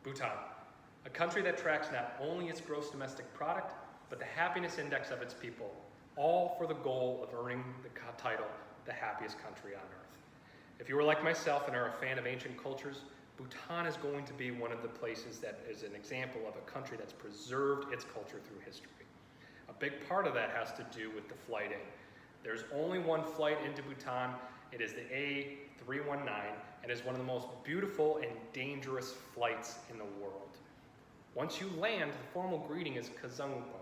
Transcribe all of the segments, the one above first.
Bhutan, a country that tracks not only its gross domestic product, but the happiness index of its people, all for the goal of earning the title, the happiest country on earth. If you are like myself and are a fan of ancient cultures, Bhutan is going to be one of the places that is an example of a country that's preserved its culture through history. A big part of that has to do with the flight in. There's only one flight into Bhutan. It is the A319, and is one of the most beautiful and dangerous flights in the world. Once you land, the formal greeting is Kazungpo.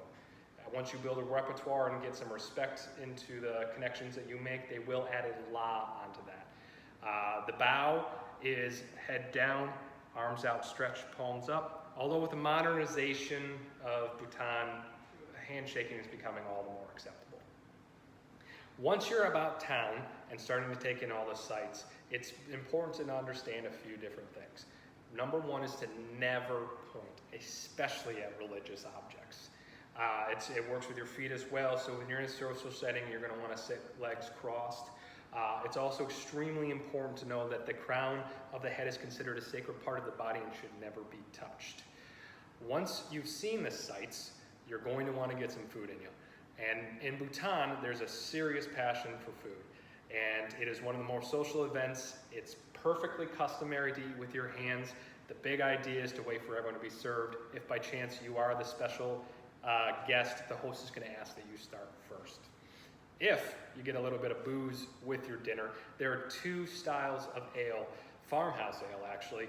Once you build a repertoire and get some respect into the connections that you make, they will add a la onto that. The bow is head down, arms outstretched, palms up. Although with the modernization of Bhutan, handshaking is becoming all the more acceptable. Once you're about town and starting to take in all the sights, it's important to understand a few different things. Number one is to never point, especially at religious objects. It works with your feet as well, so when you're in a social setting, you're going to want to sit legs crossed. It's also extremely important to know that the crown of the head is considered a sacred part of the body and should never be touched. Once you've seen the sights, you're going to want to get some food in you. And in Bhutan, there's a serious passion for food. And it is one of the more social events. It's perfectly customary to eat with your hands. The big idea is to wait for everyone to be served. If by chance you are the special guest, the host is going to ask that you start first. If you get a little bit of booze with your dinner, there are two styles of ale, farmhouse ale actually,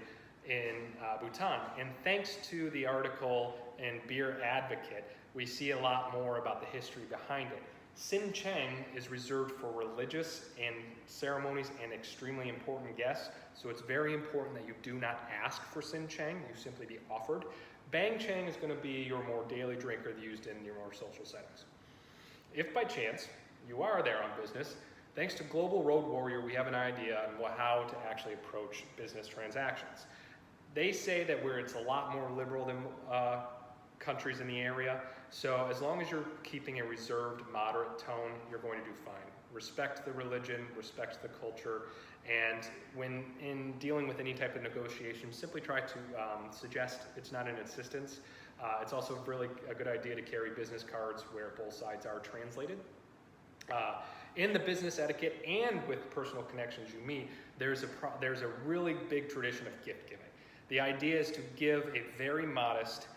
in Bhutan. And thanks to the article in Beer Advocate, we see a lot more about the history behind it. Sin Cheng is reserved for religious and ceremonies and extremely important guests, so it's very important that you do not ask for Sin Cheng, you simply be offered. Bang Cheng is going to be your more daily drinker used in your more social settings. If by chance you are there on business, thanks to Global Road Warrior, we have an idea on how to actually approach business transactions. They say that it's a lot more liberal than countries in the area, so as long as you're keeping a reserved, moderate tone, you're going to do fine. Respect the religion, respect the culture, and when in dealing with any type of negotiation, simply try to suggest it's not an insistence. It's also really a good idea to carry business cards where both sides are translated. In the business etiquette and with personal connections you meet, there's a really big tradition of gift giving. The idea is to give a very modest,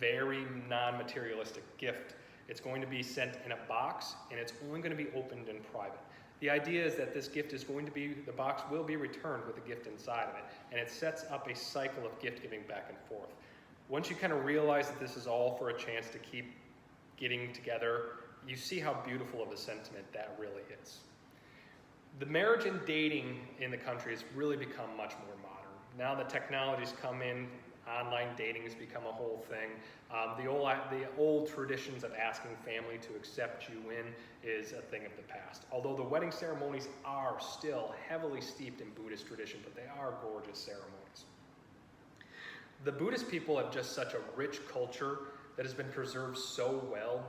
very non-materialistic gift. It's going to be sent in a box, and it's only going to be opened in private. The idea is that this gift is going to be, the box will be returned with a gift inside of it, and it sets up a cycle of gift giving back and forth. Once you kind of realize that this is all for a chance to keep getting together, you see how beautiful of a sentiment that really is. The marriage and dating in the country has really become much more modern. Now that technology's come in, online dating has become a whole thing. The old traditions of asking family to accept you in is a thing of the past. Although the wedding ceremonies are still heavily steeped in Buddhist tradition, but they are gorgeous ceremonies. The Buddhist people have just such a rich culture that has been preserved so well,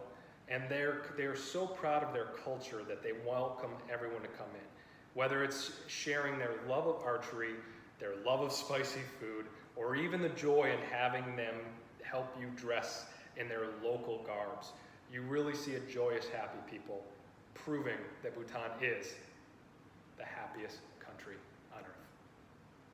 and they're so proud of their culture that they welcome everyone to come in. Whether it's sharing their love of archery, their love of spicy food, or even the joy in having them help you dress in their local garbs. You really see a joyous, happy people, proving that Bhutan is the happiest country